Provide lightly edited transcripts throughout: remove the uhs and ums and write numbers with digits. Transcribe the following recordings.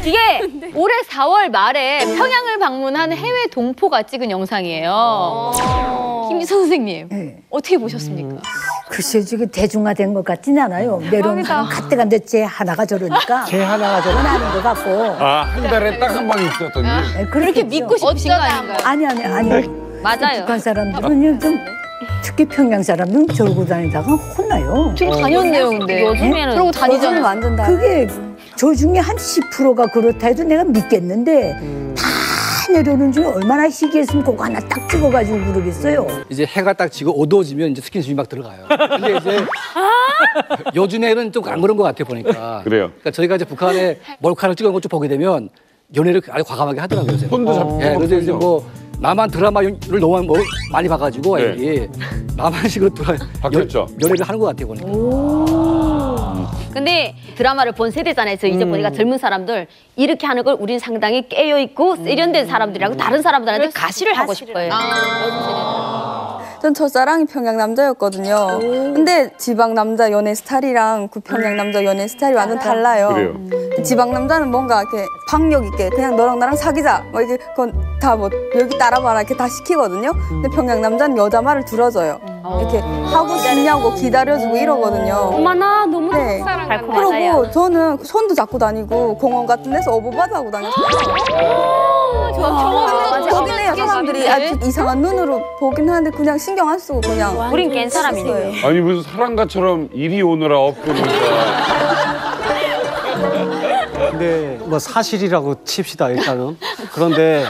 이게 올해 4월 말에 평양을 방문한 해외 동포가 찍은 영상이에요. 김지선 선생님, 네. 어떻게 보셨습니까? 글쎄, 지금 대중화된 것 같진 않아요. 내려오는 사람 갔대간데 쟤 하나가 저러니까. 쟤 하나가 그건 아닌 것 같고. 아, 한 달에 딱 한 번 있었더니. 네, 그렇게 믿고 싶으신 거 아닌가요? 아니. 맞아요. 북한 사람들은 좀 특히 평양 사람들은 저러고 다니다가 혼나요. 저러고 다녔네요, 근데. 요즘에는 저러고 다니잖아요. 완전 그게 저 중에 한 10%가 그렇다 해도 내가 믿겠는데 다 내려오는 중에 얼마나 희귀했으면 그거 하나 딱 찍어가지고 그러겠어요. 이제 해가 딱 지고 어두워지면 이제 스킨십이 막 들어가요. 근데 이제 요즘에는 좀 안 그런 것 같아요, 보니까. 그래요. 그러니까 저희가 이제 북한에 몰카를 찍은 것 좀 보게 되면 연애를 아주 과감하게 하더라고요, 요새. 손도 잡고. 예, 그래서 이제 뭐 남한 드라마를 너무 많이 봐가지고 네. 애들이 남한식으로 바뀌었죠. 연애를 하는 것 같아요, 보니까. 근데 드라마를 본 세대잖아요. 저 이제 보니까 젊은 사람들 이렇게 하는 걸 우린 상당히 깨어있고 세련된 사람들이라고 다른 사람들한테 가시를 하고 싶어요. 전 첫사랑이 평양 남자였거든요. 근데 지방 남자 연애 스타일이랑 그 평양 남자 연애 스타일이 완전 달라요. 그래요. 지방 남자는 뭔가 이렇게 박력 있게 그냥 너랑 나랑 사귀자. 뭐 이게 그건 다 뭐 여기 따라봐라 이렇게 다 시키거든요. 근데 평양 남자는 여자 말을 들어줘요. 이렇게 하고 싶냐고 기다려주고 이러거든요. 어머나 너무 네. 그리고 저는 손도 잡고 다니고 공원 같은 데서 어버바드 하고 다녔어요. 보긴 해요. 사람들이 아주 이상한 눈으로 보긴 하는데 그냥 신경 안 쓰고 그냥. 우린 깬 사람이네. 아니 무슨 사랑가처럼 이리 오너라 엎고니까. 근데 뭐 사실이라고 칩시다 일단은. 그런데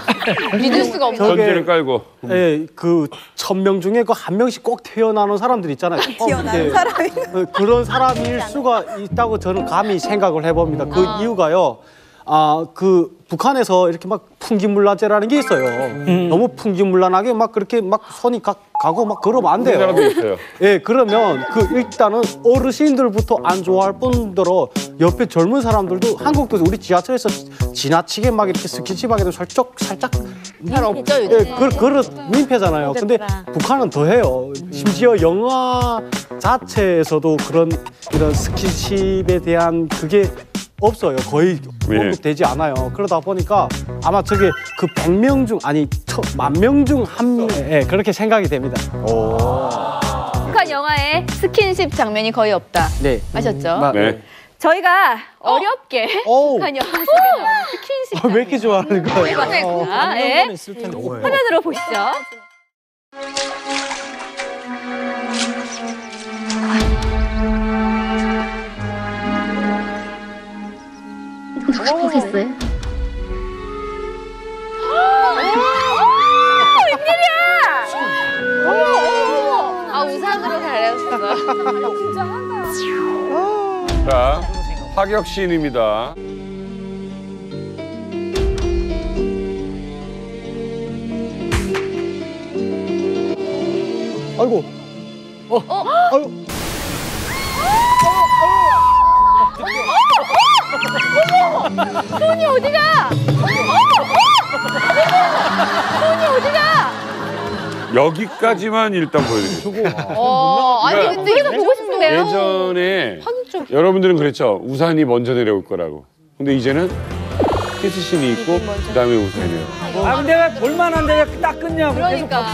믿을 수가 없네. 전제를 깔고. 예, 그 1000명 중에 그 한 명씩 꼭 태어나는 사람들 있잖아요. 태어나는 사람이. 그런 사람일 수가 있다고 저는 감히 생각을 해봅니다. 그 이유가요. 그 북한에서 이렇게 막 풍기문란죄라는 게 있어요. 너무 풍기문란하게 막 그렇게 막 손이 가고 막 그러면 안 돼요. 우리나라도 있어요. 예, 그러면 그 일단은 어르신들부터 안 좋아할 뿐더러 옆에 젊은 사람들도 한국도 우리 지하철에서 지나치게 막 이렇게 스킨십하게 되면 살짝 그런 민폐잖아요. 근데 북한은 더해요. 심지어 영화 자체에서도 이런 스킨십에 대한 그게 없어요. 거의 언급되지 않아요. 그러다 보니까 아마 저게 그 100명 중 아니 10,000명 중 한 명 그렇게 생각이 됩니다. 북한 영화에 스킨십 장면이 거의 없다. 네. 아셨죠? 네. 저희가 어렵게 북한 영화 속에 나오는 스킨십 왜 이렇게 좋아하는 거예요? 장면 예. 화면으로 보시죠. 축복했어요? 웬일이야! 아 우산으로 가렸어. 자, 파격 시인입니다. 아이고. 아이고. 손이 어디가? 손이 어디가? 여기까지만 일단 보여드릴게요. 아니 근데 이거 보고 싶은데요. 예전에 여러분들은 그랬죠. 우산이 먼저 내려올 거라고. 근데 이제는 키스신이 있고 그다음에 우산이에요. 아 근데 왜 볼만한데 왜 딱 끊냐고. 그러니까.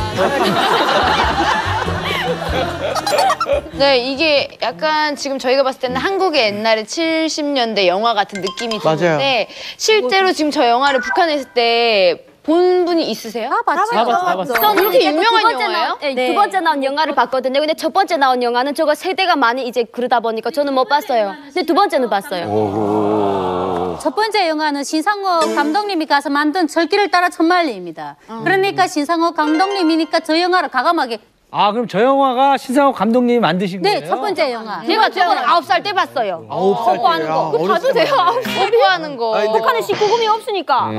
네, 이게 약간 지금 저희가 봤을 때는 한국의 옛날에 70년대 영화 같은 느낌이 드는데 실제로 지금 저 영화를 북한에 있을 때 본 분이 있으세요? 봤죠. 그렇게 유명한 영화예요? 네. 두 번째 나온 영화를 봤거든요. 근데 첫 번째 나온 영화는 저거 세대가 많이 이제 그러다 보니까 저는 못 봤어요. 근데 두 번째는 봤어요. 첫 번째 영화는 신상호 감독님이 가서 만든 철길을 따라 천만리입니다. 그러니까 신상호 감독님이니까 저 영화를 과감하게. 아 그럼 저 영화가 신상호 감독님이 만드신 거예요? 네, 첫 번째 영화. 제가 저거 9살 때 봤어요. 9살 뽀뽀하는 거. 그거 봐도 돼요. 9살 뽀뽀하는 거. 북한에 19금이 없으니까.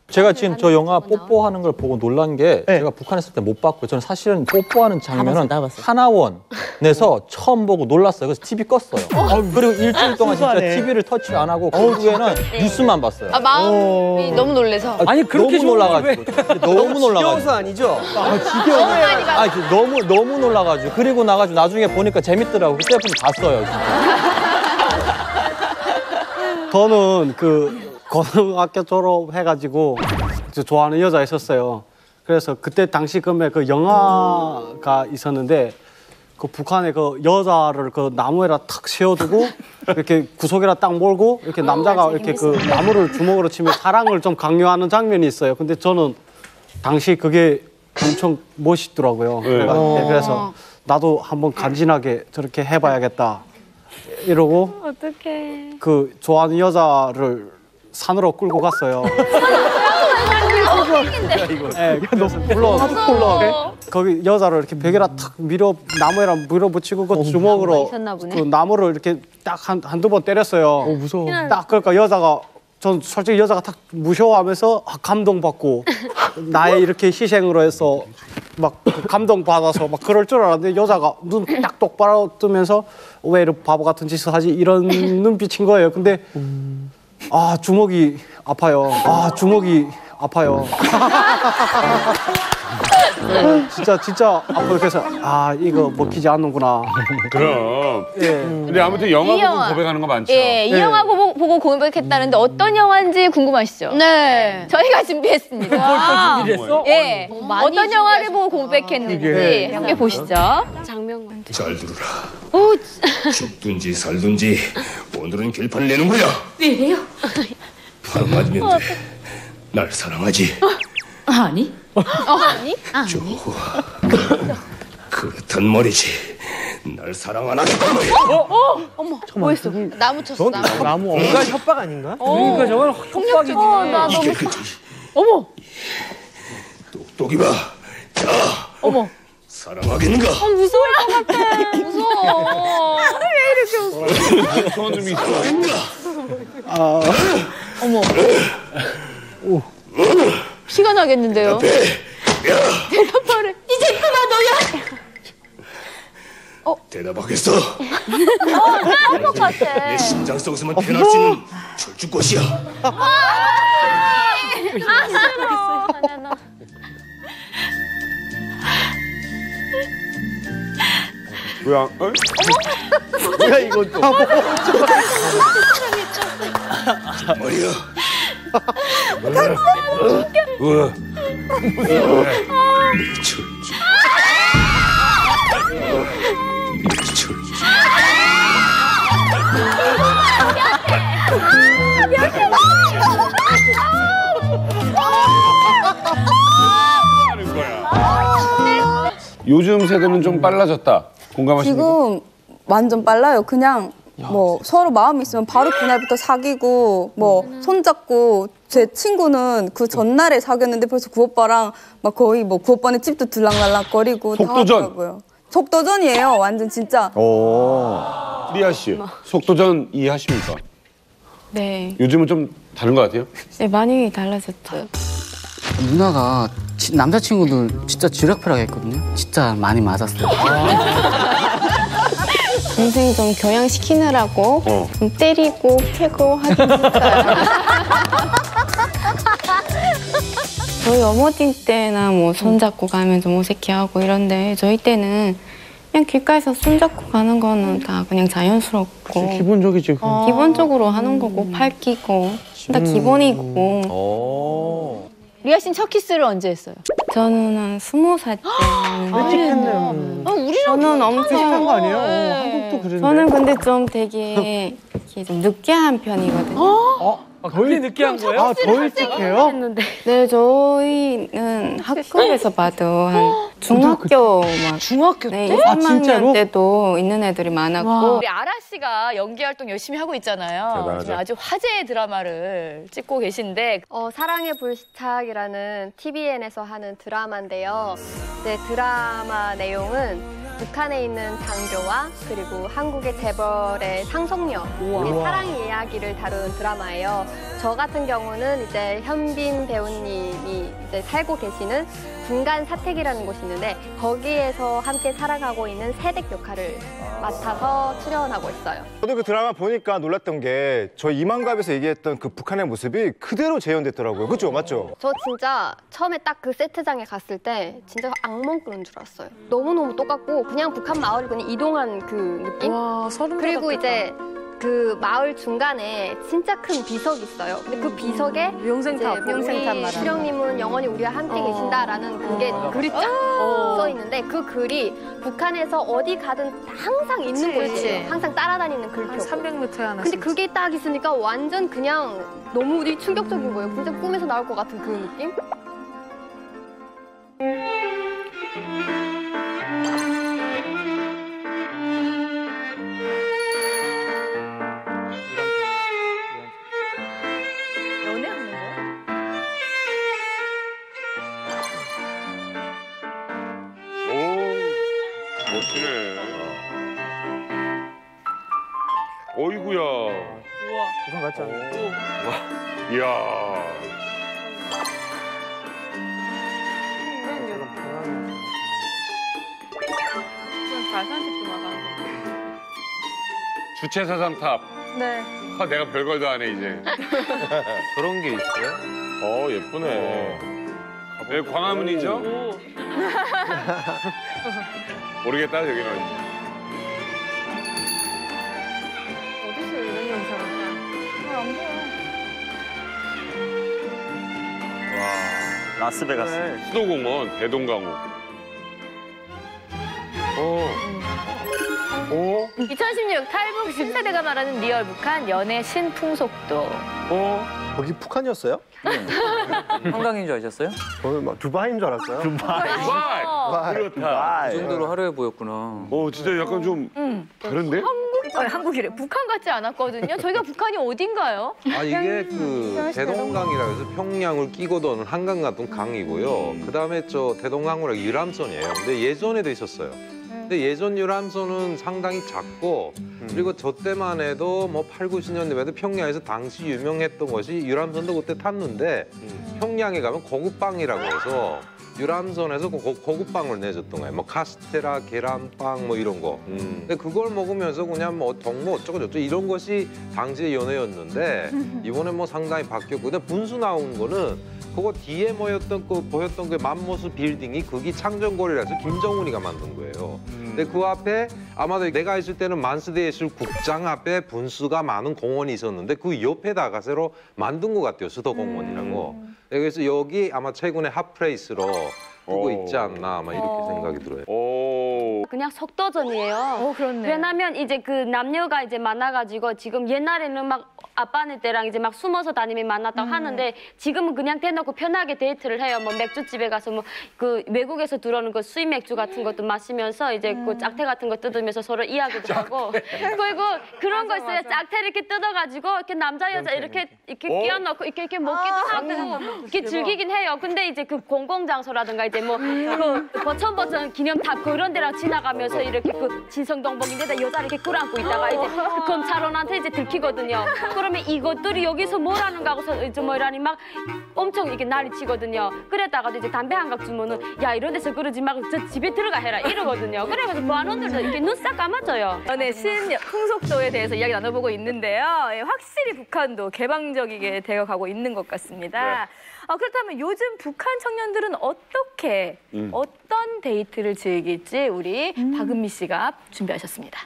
제가 지금 저 영화 뽀뽀하는 걸 보고 놀란 게 제가 북한에 있을 때 못 봤고요. 저는 사실은 뽀뽀하는 장면은 하나원에서 처음 보고 놀랐어요. 그래서 TV 껐어요. 그리고 일주일 동안 진짜 TV를 터치 안 하고 그 후에는 뉴스만 봤어요. 아, 마음이 너무 놀래서. 아니 그렇게 너무 놀라가지고 너무 놀라가지고. 지겨워서 아니죠? 너무 놀라가지고 그리고 나가지고 나중에 보니까 재밌더라고. 그때부터 봤어요. 진짜. 저는 그 고등학교 졸업해가지고 좋아하는 여자 있었어요. 그래서 그때 당시 그 영화가 있었는데 그 북한에 그 여자를 그 나무에다 탁 세워두고 이렇게 구석에다 딱 몰고 이렇게 남자가 이렇게 그 나무를 주먹으로 치면 사랑을 좀 강요하는 장면이 있어요. 근데 저는 당시 그게 엄청 멋있더라고요. 그래서 나도 한번 간지나게 저렇게 해봐야겠다 이러고 어떡해. 그 좋아하는 여자를 산으로 끌고 갔어요. 네, 물론 거기 여자를 이렇게 벽에다 탁 나무에다 밀어붙이고 그 주먹으로 그 나무를 이렇게 딱 한두 번 때렸어요. 무서워. 딱 그러니까 여자가 전 솔직히 여자가 딱 무서워하면서 감동받고 나의 이렇게 희생으로 해서 막 감동받아서 막 그럴 줄 알았는데 여자가 눈 딱 똑바로 뜨면서 왜 이런 바보 같은 짓을 하지 이런 눈빛인 거예요. 근데 아 주먹이 아파요. 진짜 아파요. 그래서 이거 먹히지 않는구나. 그럼. 예. 근데 아무튼 영화 보고 고백하는 거 많죠. 예, 이 영화 보고 고백했다는데 어떤 영화인지 궁금하시죠? 네. 저희가 준비했습니다. 준비했어? 예. 어떤 영화를 보고 고백했는지 함께 보시죠. 장면만. 잘 들어라. 죽든지 살든지 오늘은 길판을 내는 거야. 왜요? 한마디면 돼. 날 사랑하지? 아니. 아니? 좋아. 그렇단 말이지. 날 사랑 안 하겠단 말이야. 어머, 뭐 했어? 나무 쳤어, 나무. 뭔가 협박 아닌가? 그러니까 저건 협박이지. 나 너무. 이게 그지. 어머. 똑똑이 봐. 자. 어머. 사랑하겠는가? 무서울 것 같아. 무서워. 왜 이렇게 웃어? 소원 좀 있어. 어머. 피가 나겠는데요? 대답하래. 이제 그만 너야. 대답하겠어. 그럴 것 같아. 내 심장 속에서만 태어날 수 있는 철쭉꽃이야. 싫어. 뭐야? 뭐야 이건 또. 말이야. 내 철쭉. 요즘 세대는 좀 빨라졌다. 공감하십니까? 지금 완전 빨라요. 그냥 뭐 서로 마음이 있으면 바로 그날부터 사귀고 뭐 손잡고 제 친구는 그 전날에 사귀었는데 벌써 그 오빠랑 막 거의 뭐 그 오빠네 집도 들락날락거리고 다 속도전. 하더라고요. 속도전이에요. 완전 진짜. 리아 씨, 속도전 이해하십니까? 네. 요즘은 좀 다른 것 같아요? 네, 많이 달라졌죠. 누나가 남자친구들 진짜 쥐락펴락 했거든요. 진짜 많이 맞았어요. 동생 좀 교양시키느라고 좀 때리고 패고 하긴 했어요. 저희 어머니 때나 뭐 손잡고 가면 좀 어색해하고 이런데 저희 때는 그냥 길가에서 손잡고 가는 거는 다 그냥 자연스럽고 기본적이지. 기본적으로 하는 거고 팔 끼고 다 기본이고. 리아 씨는 첫 키스를 언제 했어요? 저는 한 20살 때. 일찍 했네요. 우리랑 저는 엄청 비슷한 거 아니에요? 한국도 그랬는데. 저는 근데 좀 되게 이렇게 좀 느끼한 편이거든요. 거의 느끼한 거예요? 더 일찍해요? 네, 저희는 학교에서 봐도 한 중학교 막 중학교 네, 때? 2, 3학년 진짜로? 때도 있는 애들이 많았고. 우리 아라 씨가 연기 활동 열심히 하고 있잖아요. 대단하죠. 지금 아주 화제의 드라마를 찍고 계신데 사랑의 불시착이라는 TVN에서 하는 드라마인데요. 네, 드라마 내용은 북한에 있는 장교와 그리고 한국의 재벌의 상속녀의 사랑 이야기를 다룬 드라마예요. 저 같은 경우는 이제 현빈 배우님이 이제 살고 계시는 군간 사택이라는 곳이 있는데 거기에서 함께 살아가고 있는 새댁 역할을 맡아서 출연하고 있어요. 저도 그 드라마 보니까 놀랐던 게 저희 이만갑에서 얘기했던 그 북한의 모습이 그대로 재현됐더라고요. 그렇죠? 맞죠? 저 진짜 처음에 딱 그 세트장에 갔을 때 진짜 악몽 꾸는 줄 알았어요. 너무너무 똑같고 그냥 북한 마을을 그냥 이동한 그 느낌? 와, 소름 그리고 돋았겠다. 이제 그 마을 중간에 진짜 큰 비석이 있어요. 근데 그 비석에 명생탑 말하는 수령님은 영원히 우리와 함께 계신다라는 그게 글이 쫙 써 있는데 그 글이 북한에서 어디 가든 항상 있는 곳이에요. 항상 따라다니는 글표. 300m 하나. 근데 그게 딱 있으니까 완전 그냥 너무 충격적인 거예요. 진짜 꿈에서 나올 것 같은 그 느낌? 연애하는 거? 오, 멋지네. 어이구야. 우와. 북한 같지 않아요? 이야. 발산식 좀 하는 거. 주체사상탑. 네. 아, 내가 별걸 다 하네 이제. 저런 게 있어요? 예쁘네. 여기 광화문이죠? 모르겠다 여기는. 어디서 이런 영상을? 안 보여. 라스베가스. 수도공원 대동강호. 2016 탈북 10세대가 말하는 리얼 북한 연애 신풍속도. 거기 북한이었어요? 한강인 줄 아셨어요? 저는 막 두바이인 줄 알았어요. 두바이. 그렇다. 그 정도로 화려해 보였구나. 진짜 약간 좀 다른데? 한국이래. 북한 같지 않았거든요. 저희가 북한이 어딘가요? 아 이게 그 대동강이라고 해서 평양을 끼고 도는 한강 같은 강이고요. 그다음에 저 대동강으로 유람선이에요. 근데 예전에도 있었어요. 근데 예전 유람선은 상당히 작고 그리고 저 때만 해도 뭐 8, 90년대에도 평양에서 당시 유명했던 것이 유람선도 그때 탔는데 평양에 가면 고급빵이라고 해서 유람선에서 고급빵을 내줬던 거예요. 뭐 카스테라, 계란빵 뭐 이런 거. 근데 그걸 먹으면서 그냥 뭐 덕모 어쩌고저쩌고 이런 것이 당시의 연애였는데 이번에 뭐 상당히 바뀌었고 근데 분수 나온 거는 그거 뒤에 보였던 그 맘모스 빌딩이 그게 창정거리라서 김정은이가 만든 거예요. 근데 그 앞에 아마도 내가 있을 때는 만스대예술국장 앞에 분수가 많은 공원이 있었는데 그 옆에다가 새로 만든 것 같아요. 수도공원이라고. 그래서 여기 아마 최근에 핫플레이스로 두고 있지 않나 아마 이렇게 생각이 들어요. 그냥 속도전이에요. 그렇네. 왜냐면 이제 그 남녀가 이제 만나가지고 지금 옛날에는 막 아빠네 때랑 이제 막 숨어서 다니면 만났다고 하는데 지금은 그냥 대놓고 편하게 데이트를 해요. 뭐 맥주집에 가서 뭐 그 외국에서 들어오는 그 수입 맥주 같은 것도 마시면서 이제 그 짝태 같은 거 뜯으면서 서로 이야기도 하고 그리고 그런 거 있어요. 짝태 이렇게 뜯어가지고 이렇게 남자 여자 이렇게 끼워넣고 이렇게 먹기도 하고 이렇게 즐기긴 해요. 근데 이제 그 공공장소라든가 이제 뭐 그 버천버천 기념탑 그런 데랑 지나가면서 이렇게 그 진성동복인데다 여자를 이렇게 끌어안고 있다가 이제 그 검찰원한테 이제 들키거든요. 그러면 이것들이 여기서 뭐라는가 하고서 이제 뭐라니 막 엄청 이렇게 난리 치거든요. 그랬다가도 이제 담배 한 각 주면은 야 이런 데서 그러지 말고 저 집에 들어가 해라 이러거든요. 그래가지고 보안원들도 이렇게 눈 싹 감아줘요. 연애 신풍속도에 대해서 이야기 나눠보고 있는데요. 확실히 북한도 개방적이게 되어가고 있는 것 같습니다. 그렇다면 요즘 북한 청년들은 어떻게 어떤 데이트를 즐길지 우리 박은미 씨가 준비하셨습니다.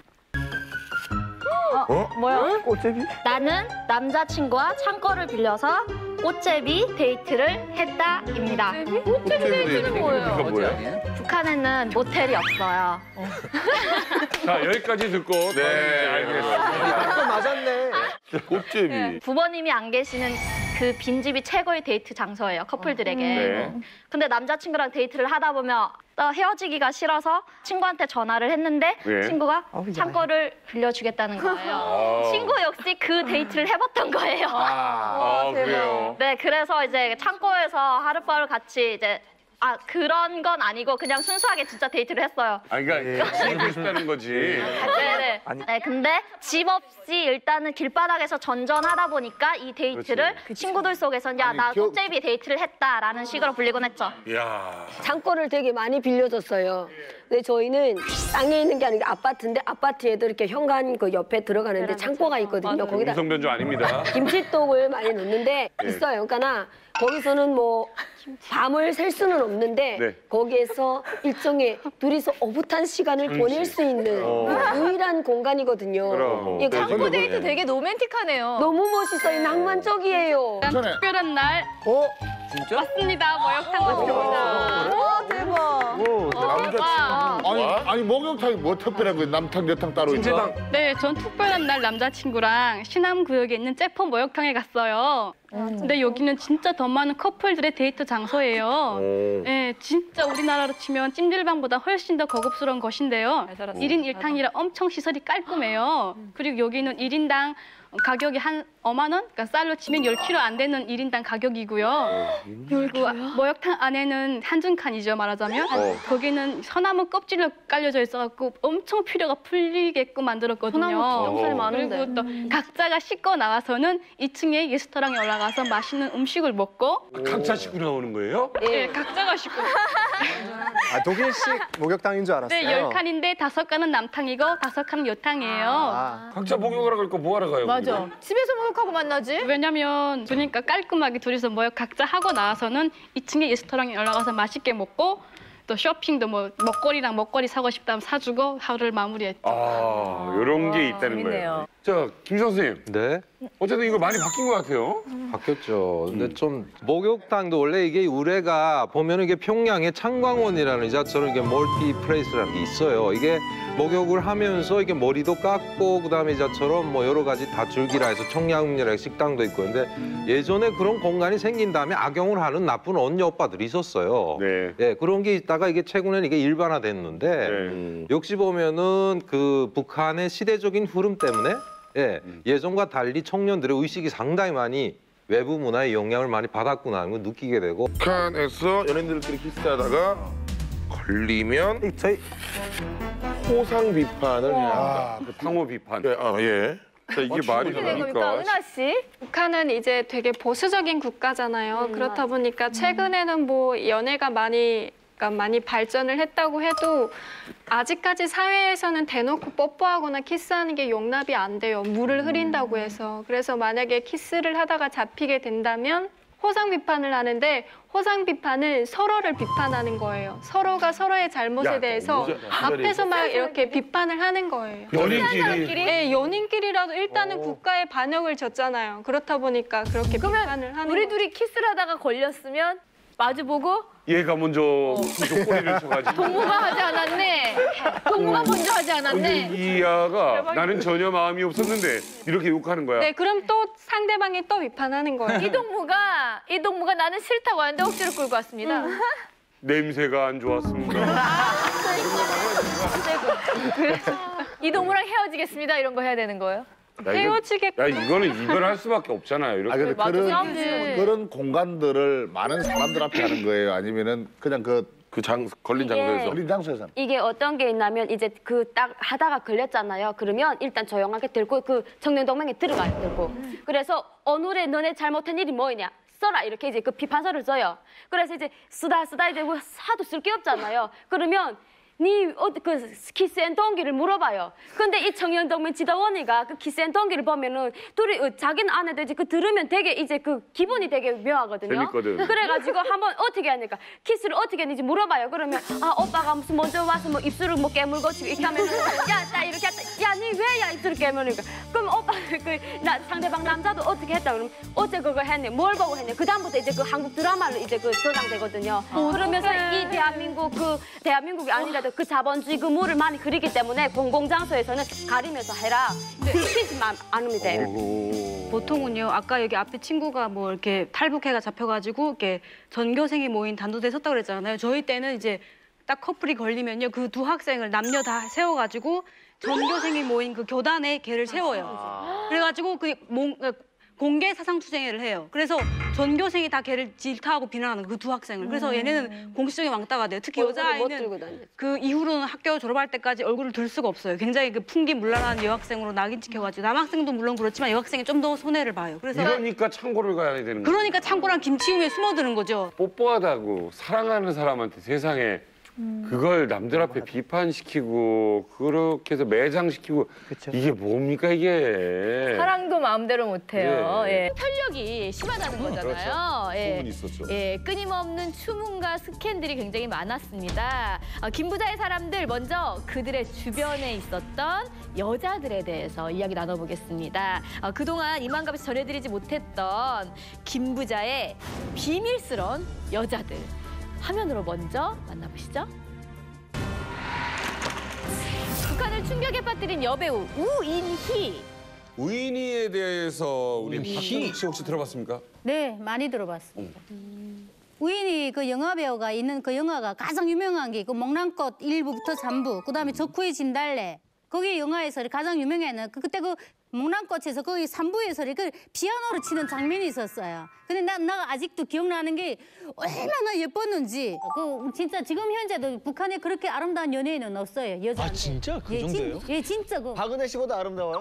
뭐야? 꽃제비? 나는 남자친구와 창고를 빌려서 꽃제비 데이트를 했다입니다. 꽃제비 데이트는 뭐예요? 이거 뭐야? 북한에는 모텔이 없어요. 자 여기까지 듣고 네 알겠습니다. 맞았네. 꽃제비. 부모님이 안 계시는 그 빈집이 최고의 데이트 장소예요, 커플들에게. 네. 근데 남자친구랑 데이트를 하다 보면 헤어지기가 싫어서 친구한테 전화를 했는데 네. 친구가 창고를 빌려주겠다는 거예요. 아. 친구 역시 그 데이트를 해봤던 거예요. 그래요. 네, 그래서 이제 창고에서 하룻밤을 같이 이제 그런 건 아니고 그냥 순수하게 진짜 데이트를 했어요. 그러니까 지고 싶다는 거지. 네네. 네, 근데 집 없이 일단은 길바닥에서 전전하다 보니까 이 데이트를 친구들 속에서는 야, 나 꽃제비 데이트를 했다라는 식으로 불리곤 했죠. 이야. 창고를 되게 많이 빌려줬어요. 근데 저희는 땅에 있는 게 아니고 아파트인데 아파트에도 이렇게 현관 그 옆에 들어가는데 창고가 있거든요. 거기다 음성변조 아닙니다. 김치떡을 많이 넣는데 있어요. 그러니까 거기서는 뭐 밤을 셀 수는 없는데 거기에서 일종의 둘이서 오붓한 시간을 보낼 수 있는 유일한 은밀한 공간이거든요. 그럼. 예, 창고 데이트 되게 로맨틱하네요. 너무 멋있어요. 낭만적이에요. 특별한 날 진짜? 왔습니다. 목욕탕 왔습니다. 와 대박. 오, 와. 아니 목욕탕이 뭐 특별한 거예요? 남탕 여탕 따로 있나? 네, 전 특별한 날 남자친구랑 신암구역에 있는 째폰 목욕탕에 갔어요. 근데 여기는 진짜 더 많은 커플들의 데이트 장소예요. 네, 진짜 우리나라로 치면 찜질방보다 훨씬 더 고급스러운 곳인데요. 1인 1탕이라 엄청 시설이 깔끔해요. 그리고 여기는 1인당 가격이 한 5만 원? 그러니까 쌀로 치면 10kg 안 되는 1인당 가격이고요. 그리고 목욕탕 안에는 한중칸이죠, 말하자면. 거기는 소나무 껍질로 깔려져 있어갖고 엄청 피로가 풀리게끔 만들었거든요. 소나무 똥살 많은데. 그리고 또 각자가 씻고 나와서는 2층에 레스토랑에 올라가서 맛있는 음식을 먹고. 각자 씻고 나오는 거예요? 네, 각자가 씻고. 아, 독일식 목욕탕인 줄 알았어요. 네, 10칸인데 5칸은 남탕이고 5칸은 여탕이에요. 각자 목욕하러 갈 거 뭐하러 가요? 맞아. 집에서 목욕하고 만나지? 왜냐면 그러니까 깔끔하게 둘이서 목욕 각자 하고 나와서는 2층에 레스토랑에 올라가서 맛있게 먹고 또 쇼핑도 뭐 먹거리랑 먹거리 사고 싶다면 사주고 하루를 마무리했죠. 아, 이런 게 있다는 거예요. 자, 김 선생님. 네. 어쨌든 이거 많이 바뀐 것 같아요. 바뀌었죠. 근데 좀 목욕탕도 원래 이게 우레가 보면 이게 평양에 창광원이라는 이자처럼 이게 멀티 플레이스라는 게 있어요. 이게 목욕을 하면서 이게 머리도 깎고 그다음에 이자처럼 뭐 여러 가지 다 즐기라 해서 청량리라 식당도 있고 근데 예전에 그런 공간이 생긴 다음에 악용을 하는 나쁜 언니 오빠들이 있었어요. 네. 예, 그런 게 있다가 이게 최근에는 이게 일반화됐는데 역시 보면은 그 북한의 시대적인 흐름 때문에 예전과 달리 청년들의 의식이 상당히 많이 외부 문화의 영향을 많이 받았구나 하는 걸 느끼게 되고 북한에서 연예인들끼리 키스하다가 걸리면 저희 호상 비판을 해야 한다. 그 상호 비판. 예. 자, 이게 말이 됩니까? 은하 씨? 북한은 이제 되게 보수적인 국가잖아요. 그렇다 보니까 최근에는 뭐 연애가 많이 발전을 했다고 해도 아직까지 사회에서는 대놓고 뽀뽀하거나 키스하는 게 용납이 안 돼요. 물을 흐린다고 해서. 그래서 만약에 키스를 하다가 잡히게 된다면 호상 비판을 하는데 호상 비판은 서로를 비판하는 거예요. 서로가 서로의 잘못에 대해서 앞에서 막 이렇게 비판을 하는 거예요. 연인끼리? 네, 연인끼리라도 일단은 국가의 반역을 줬잖아요. 그렇다 보니까 그렇게 비판을 하는 우리 둘이 키스를 하다가 걸렸으면 마주보고 얘가 먼저 꼬리를 쳐가지고 동무가 하지 않았네. 동무가 먼저 하지 않았네. 이 아가 나는 전혀 마음이 없었는데 이렇게 욕하는 거야. 네, 그럼 또 상대방이 또 비판하는 거예요. 이 동무가 나는 싫다고 하는데 억지로 끌고 왔습니다. 냄새가 안 좋았습니다. 그래서 이 동무랑 헤어지겠습니다 이런 거 해야 되는 거예요? 야, 이거는 이별할 수밖에 없잖아요. 이렇게. 근데 그런 공간들을 많은 사람들 앞에 하는 거예요? 아니면은 그냥 걸린 장소에서? 이게 어떤 게 있냐면 이제 그 딱 하다가 걸렸잖아요. 그러면 일단 조용하게 들고 그 청년동맹에 들어가요. 들고. 그래서 오늘의 너네 잘못한 일이 뭐냐? 써라 이렇게 이제 그 비판서를 써요. 그래서 이제 쓰다 이제 뭐 하도 쓸 게 없잖아요. 그러면 그 키스앤 동기를 물어봐요. 근데 이 청년동맹 지도원이가 그 키스앤 동기를 보면은 둘이 자기는 아내도 이제 그 들으면 되게 이제 그 기분이 되게 묘하거든요. 재밌거든. 그래가지고 한번 어떻게 하니까 키스를 어떻게 했는지 물어봐요. 그러면 오빠가 무슨 먼저 와서 뭐 입술을 뭐 깨물고 이렇게 하면 나 이렇게 했다. 야, 니 왜야 입술을 깨무니까. 그럼 오빠는 상대방 남자도 어떻게 했다 그러면 어째 그거 했네. 뭘 보고 했네. 그 다음부터 이제 그 한국 드라마로 이제 그 저장되거든요. 그러면서 이 대한민국이 아니라 그 자본주의 그 물을 많이 흐리기 때문에 공공장소에서는 가리면서 해라. 들키지만 않으면 돼요. 보통은요. 아까 여기 앞에 친구가 뭐 이렇게 탈북해가 잡혀가지고 이렇게 전교생이 모인 단도대에 섰다고 그랬잖아요. 저희 때는 이제 딱 커플이 걸리면요. 그 두 학생을 남녀 다 세워가지고 전교생이 모인 그 교단에 걔를 세워요. 그래가지고 공개 사상투쟁을 해요. 그래서 전교생이 다 걔를 질타하고 비난하는 그 두 학생을. 그래서 얘네는 공식적인 왕따가 돼요. 특히 여자아이는 그 이후로는 학교 졸업할 때까지 얼굴을 들 수가 없어요. 굉장히 그 풍기문란한 여학생으로 낙인 찍혀가지고 남학생도 물론 그렇지만 여학생이 좀 더 손해를 봐요. 그래서 그러니까 창고를 가야 되는 거예요. 그러니까 창고랑 김치우에 숨어드는 거죠. 뽀뽀하다고 사랑하는 사람한테 세상에 그걸 남들 앞에 비판시키고 그렇게 해서 매장시키고 이게 뭡니까 이게? 사랑도 마음대로 못해요. 예. 편력이 심하다는 거잖아요. 그렇죠. 소문이 있었죠. 예, 끊임없는 추문과 스캔들이 굉장히 많았습니다. 김 부자의 사람들 먼저 그들의 주변에 있었던 여자들에 대해서 이야기 나눠보겠습니다. 그동안 이만갑에서 전해드리지 못했던 김 부자의 비밀스러운 여자들. 화면으로 먼저 만나보시죠. 북한을 충격에 빠뜨린 여배우 우인희. 우인희에 대해서 우리 박정욱 씨 혹시 들어봤습니까? 네, 많이 들어봤습니다. 우인희 그 영화 배우가 있는 그 영화가 가장 유명한 게 그 목란꽃 1부부터 3부, 그다음에 적후의 진달래. 거기 영화에서 가장 유명한 그때 그 목란꽃에서 거기 3부에서 그 피아노를 치는 장면이 있었어요. 근데 나 아직도 기억나는 게 얼마나 예뻤는지. 그 진짜 지금 현재도 북한에 그렇게 아름다운 연예인은 없어요. 여자. 아 진짜 그 정도예요? 예, 진짜 그. 박은혜 씨보다 아름다워요?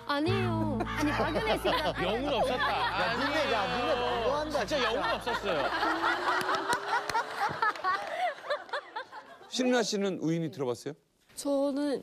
아니에요. 아니 박은혜 씨가 영혼 없었다. 니네 너무한다. 진짜 영혼 없었어요. 신은아 씨는 우인희 들어봤어요? 저는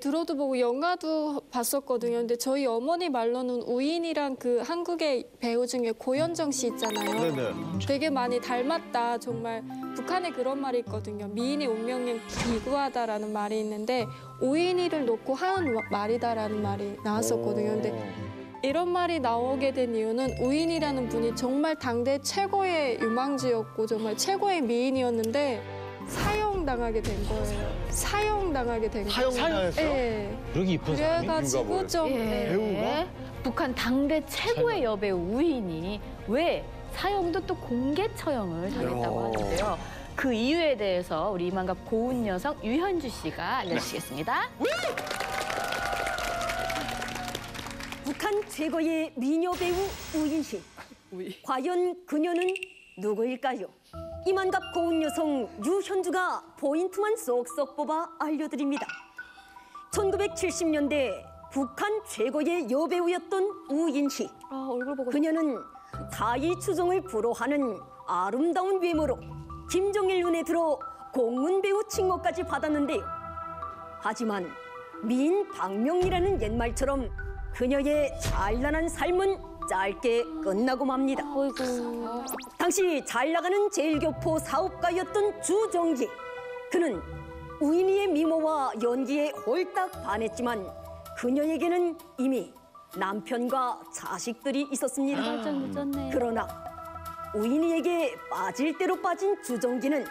들어도 보고 영화도 봤었거든요. 근데 저희 어머니 말로는 우인이랑 그 한국의 배우 중에 고현정 씨 있잖아요. 네네. 되게 많이 닮았다. 정말 북한에 그런 말이 있거든요. 미인의 운명은 비구하다라는 말이 있는데 우인이를 놓고 하는 말이다라는 말이 나왔었거든요. 근데 이런 말이 나오게 된 이유는 우인이라는 분이 정말 당대 최고의 유망주였고 정말 최고의 미인이었는데 사형당하게 된 거예요. 사형당하게 된 거예요. 사형당했어요? 네. 그렇게 이쁜 사람이? 그래가지고 좀 배우가? 북한 당대 최고의 여배우 우인희. 왜 사형도 또 공개 처형을 당했다고 하는데요. 그 이유에 대해서 우리 이만갑 고운 여성 유현주 씨가 알려주시겠습니다. 북한 최고의 미녀 배우 우인희. 과연 그녀는 누구일까요? 이만갑 고운 여성 유현주가 포인트만 쏙쏙 뽑아 알려드립니다. 1970년대 북한 최고의 여배우였던 우인희. 그녀는 사이 추종을 불허하는 아름다운 외모로 김정일 눈에 들어 공문 배우 칭호까지 받았는데요. 하지만 미인 박명희라는 옛말처럼 그녀의 찬란한 삶은 짧게 끝나고 맙니다. 당시 잘 나가는 제일교포 사업가였던 주정기. 그는 우인희의 미모와 연기에 홀딱 반했지만 그녀에게는 이미 남편과 자식들이 있었습니다. 그러나 우인희에게 빠질 대로 빠진 주정기는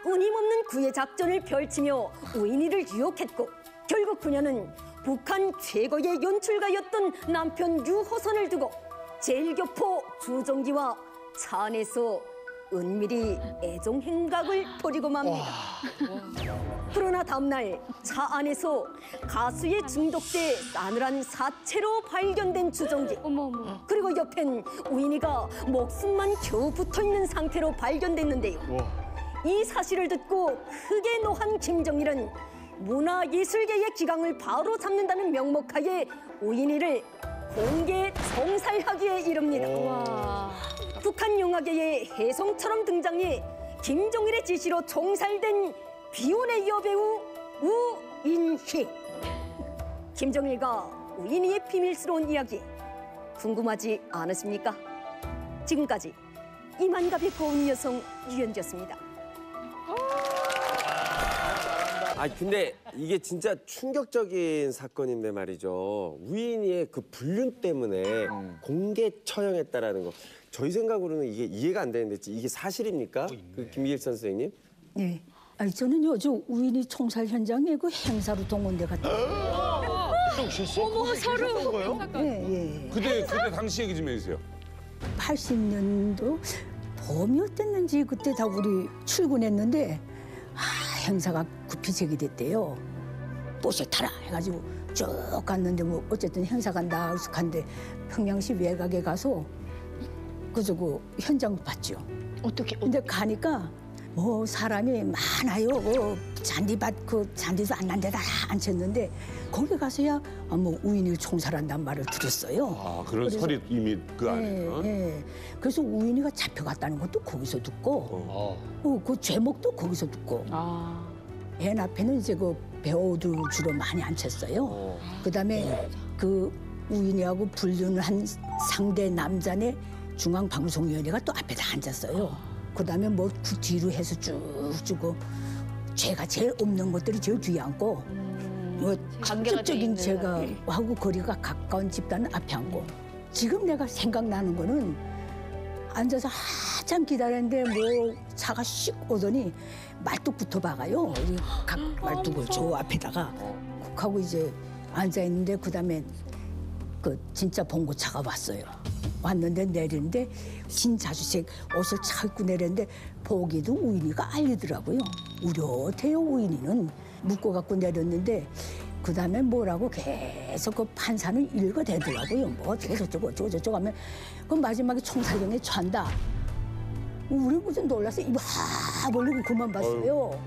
끊임없는 구애 작전을 펼치며 우인희를 유혹했고 결국 그녀는 북한 최고의 연출가였던 남편 유호선을 두고 제일교포 주정기와 차 안에서 은밀히 애정 행각을 벌이고 맙니다. 그러나 다음날 차 안에서 가수에 중독돼 싸늘한 사체로 발견된 주정기. 그리고 옆엔 우인희가 목숨만 겨우 붙어있는 상태로 발견됐는데요. 이 사실을 듣고 크게 노한 김정일은 문화예술계의 기강을 바로 잡는다는 명목하에 우인희를 공개 총살하기에 이릅니다. 북한 영화계의 혜성처럼 등장해 김정일의 지시로 총살된 비운의 여배우 우인희. 김정일과 우인희의 비밀스러운 이야기 궁금하지 않으십니까? 지금까지 이만갑의 고운 여성 유현주였습니다. 아 근데 이게 진짜 충격적인 사건인데 말이죠. 우인희의 그 불륜 때문에 공개 처형했다라는 거. 저희 생각으로는 이게 이해가 안 되는데 이게 사실입니까? 그 김미길 선생님? 네. 아니 저는요 저 우인희 총살 현장에 그 행사로 동원돼 갔다. 어머 서로. 네, 예. 그때 당시 얘기 좀 해주세요. 80년도 봄이었댔는지 그때 다 우리 출근했는데 행사가 급히 제기됐대요. 버스에 타라 해가지고 쭉 갔는데 뭐 어쨌든 행사 간다 해서 갔는데 평양시 외곽에 가서 그저 그 현장 봤죠. 어떻게? 근데 가니까 뭐 사람이 많아요. 잔디밭 그 잔디도 안 난 데다 앉혔는데 거기 가서야 뭐 우인이 총살한다는 말을 들었어요. 아, 그런 설이 이미 그 안에. 예. 그래서 우인이가 잡혀갔다는 것도 거기서 듣고, 그 제목도 거기서 듣고. 맨 앞에는 이제 그 배우들 주로 많이 앉혔어요. 그다음에 그 우인이하고 불륜한 상대 남자네 중앙방송위원회가 또 앞에다 앉았어요. 그다음에 뭐 그 뒤로 해서 쭉 주고 죄가 제일 없는 것들이 제일 뒤에 앉고 뭐 직접적인 죄가 하고 거리가 가까운 집단은 앞에 앉고 지금 내가 생각나는 거는 앉아서 한참 기다렸는데 뭐 차가 씩 오더니 말뚝부터 박아요. 각 말뚝을 저 앞에다가 하고 이제 앉아 있는데 그다음에 그 진짜 봉고차가 왔어요. 왔는데 내리는데 흰 자주색 옷을 차 입고 내렸는데 보기도 우인이가 알리더라고요. 우려태요 우인이는 묶어갖고 내렸는데 그다음에 뭐라고 계속 그 판사는 읽어대더라고요. 뭐 어쩌고 저쩌고 하면 그 마지막에 총살경에 찬다. 우리 무슨 놀라서 입 하 벌리고 그만 봤어요.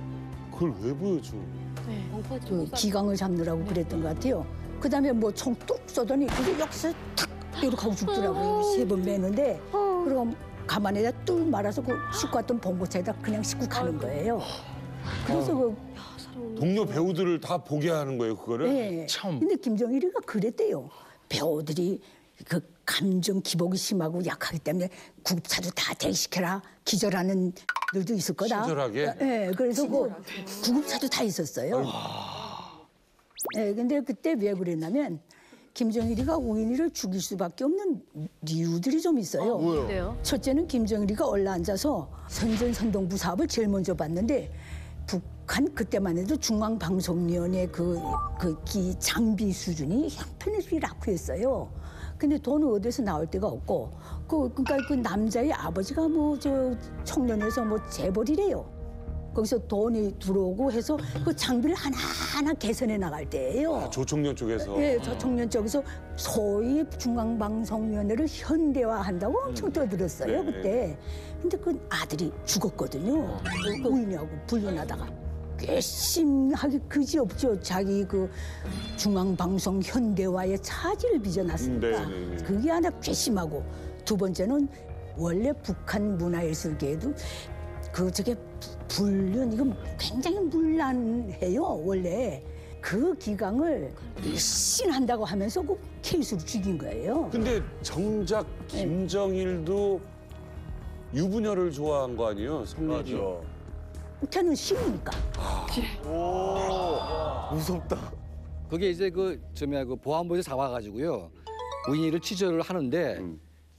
그걸 왜 보여줘? 그 기강을 잡느라고 그랬던 것 같아요. 그다음에 뭐 총 뚝 쏘더니 그게 여기서 탁 이렇게 하고 죽더라고요. 3번 매는데 그럼 가만히다 뚝 말아서 그 싣고 왔던 봉고차에다 그냥 싣고 가는 거예요. 그래서 그 동료 배우들을 다 보게 하는 거예요, 그거를? 네. 근데 김정일이가 그랬대요. 배우들이 그 감정 기복이 심하고 약하기 때문에 구급차도 다 대기시켜라. 기절하는 들도 있을 거다. 친절하게? 네, 그래서 그 구급차도 다 있었어요. 네, 근데 그때 왜 그랬냐면 김정일이가 우인이를 죽일 수밖에 없는 이유들이 좀 있어요. 뭐요? 첫째는 김정일이가 올라앉아서 선전선동부 사업을 제일 먼저 봤는데 북한 그때만 해도 중앙방송위원회 그 장비 수준이 형편없이 낙후했어요. 근데 돈은 어디서 나올 데가 없고 그러니까 그 남자의 아버지가 뭐 저 청년에서 뭐 재벌이래요. 거기서 돈이 들어오고 해서 그 장비를 하나하나 개선해 나갈 때예요. 아, 조총련 쪽에서. 네, 조총련 쪽에서 소위 중앙방송위원회를 현대화한다고 엄청 떠들었어요 그때. 근데 그 아들이 죽었거든요. 그 우인이하고 불륜하다가 괘씸하게 그지없죠. 자기 그 중앙방송 현대화의 차질을 빚어놨으니까. 그게 하나 괘씸하고 두 번째는 원래 북한 문화예술계에도 그 저게 불륜 이거 굉장히 문란해요 원래. 그 기강을 일신한다고 하면서 그 케이스로 죽인 거예요. 근데 정작 김정일도 유부녀를 좋아한 거 아니에요? 성렬이. 걔는 신이니까. 무섭다. 그게 이제 그 보안부에서 잡아가지고요 우인이를 취재를 하는데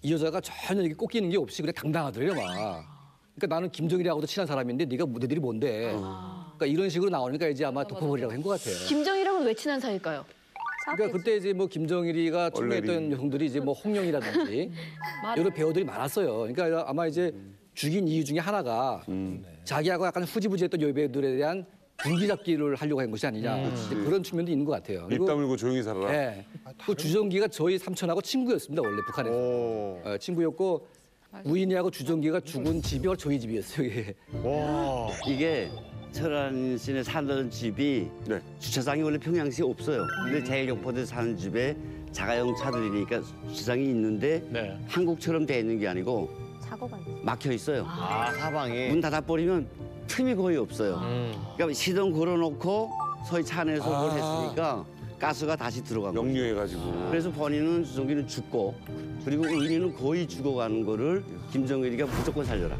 이 여자가 전혀 이렇게 꺾이는 게 없이 그냥 당당하더래요 막. 그러니까 나는 김정일하고도 친한 사람인데 너희들이 뭔데? 그러니까 이런 식으로 나오니까 이제 아마 덮어버리라고 한 것 같아요. 김정일하고는 왜 친한 사이일까요? 그러니까 그때 이제 뭐 김정일이가 춤했던 여성들이 이제 뭐 홍영이라든지 여러 배우들이 많았어요. 그러니까 아마 이제 죽인 이유 중에 하나가 자기하고 약간 후지부지했던 여배우들에 대한 분기잡기를 하려고 한 것이 아니냐. 그런 측면도 있는 것 같아요. 입 다물고 조용히 살아라. 네. 그 주정기가 저희 삼촌하고 친구였습니다. 원래 북한에서. 친구였고 우인이하고 주정기가 죽은 집이 저희 집이었어요. 이게. 이게 철한 씨네 살던 집이 주차장이 원래 평양시에 없어요. 근데 제일역포대에 사는 집에 자가용 차들이니까 주차장이 있는데 한국처럼 돼 있는 게 아니고 막혀 있어요. 사방에. 문 닫아버리면 틈이 거의 없어요. 그러니까 시동 걸어놓고 소위 차 안에서 뭘 했으니까 가스가 다시 들어간 거죠. 역류해가지고. 그래서 번이는 주정기는 죽고 그리고 우인이는 거의 죽어가는 거를 김정일이가 무조건 살려라.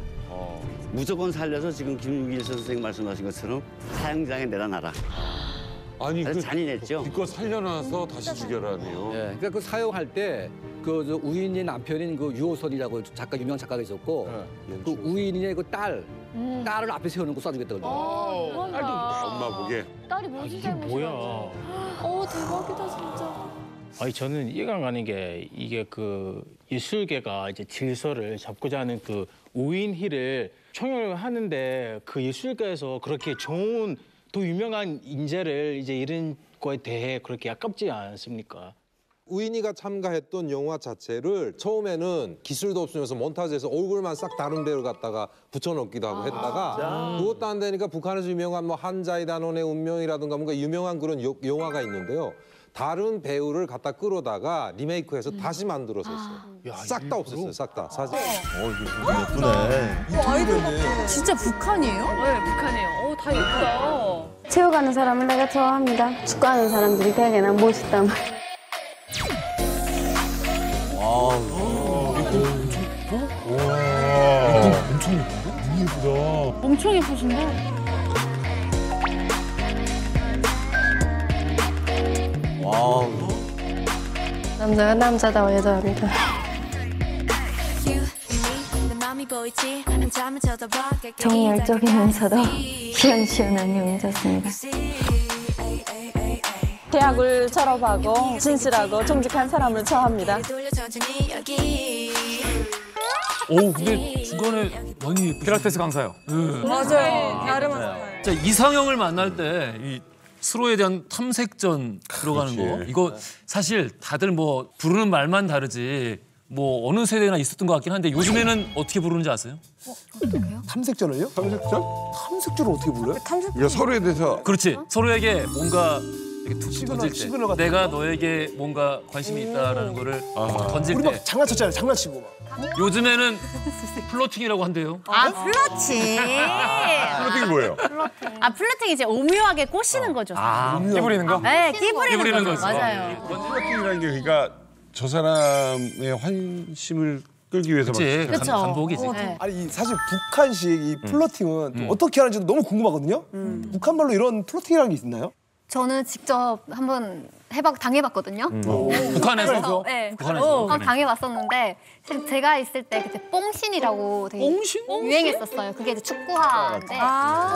무조건 살려서 지금 김일 선생님 말씀하신 것처럼 사형장에 내려놔라. 아니 그 잔인했죠. 기껏 살려놔서 다시 죽여라네요. 네, 그러니까 그 사용할 때 그 우인이 남편인 그 유호선이라고 유명 작가가 있었고 그 우인이의 그 딸을 앞에 세워놓고 쏴주겠다고. 엄마 보게. 딸이 무슨 잘못이 뭐야? 대박이다 진짜. 아니 저는 이해가 안 가는 게 이게 그 예술계가 이제 질서를 잡고자 하는 그 우인희를 총영을 하는데 그 예술가에서 그렇게 좋은 또 유명한 인재를 이제 이런 거에 대해 그렇게 아깝지 않습니까? 우인이가 참가했던 영화 자체를 처음에는 기술도 없으면서 몬타주에서 얼굴만 싹 다른 배우를 갖다가 붙여넣기도 하고 했다가 그것도 안 되니까 북한에서 유명한 뭐 한자이단원의 운명이라든가 뭔가 유명한 그런 영화가 있는데요. 다른 배우를 갖다 끌어다가 리메이크해서 다시 만들어서 했어요. 싹 다 없앴어요, 싹 다. 사실. 예쁘네. 아이돌 같아. 진짜 북한이에요? 네, 북한이에요. 다 예쁘다. 체육하는 사람은 내가 좋아합니다. 축구하는 사람들이 되게 난 멋있다. 엄청 예쁜데? 너무 예쁘다. 엄청 예쁘신데? 와우. 남자가 남자다워 여자합니다. 정열적인 용서도 시원시원한 용서습니다. 대학을 졸업하고 진실하고 정직한 사람을 좋아합니다. 오, 근데 중간에 많이 필라테스 강사요. 맞아요. 야르마. 자, 이상형을 만날 때 이 서로에 대한 탐색전 들어가는 거 이거 사실 다들 뭐 부르는 말만 다르지 뭐 어느 세대나 있었던 것 같긴 한데 요즘에는 어떻게 부르는지 아세요? 어떻게요? 탐색전을요? 탐색전? 탐색전을 어떻게 불러요? 그러니까 서로에 대해서 그렇지. 서로에게 뭔가 이렇게 툭 던질 때 내가 너에게 뭔가 관심이 있다라는 거를 던질 우리 때 막 장난쳤잖아요. 장난치고 막. 요즘에는 플로팅이라고 한대요. 아, 플러팅. 플로팅이 뭐예요? 플러팅이 이제 오묘하게 꼬시는 거죠. 끼 부리는 거? 네, 끼 부리는 거죠. 거죠. 맞아요. 플로팅이라는 게 그러니까 저 사람의 환심을 끌기 위해서 그쵸. 반복이지. 아니 사실 북한식 이 플러팅은 또 어떻게 하는지도 너무 궁금하거든요. 북한 말로 이런 플러팅이라는 게 있나요? 저는 직접 한번 당해봤거든요. 북한에서? 그래서, 네. 북한에서? 당해봤었는데 제가 있을 때 그때 뽕신이라고 되게 유행했었어요. 그게 이제 축구화인데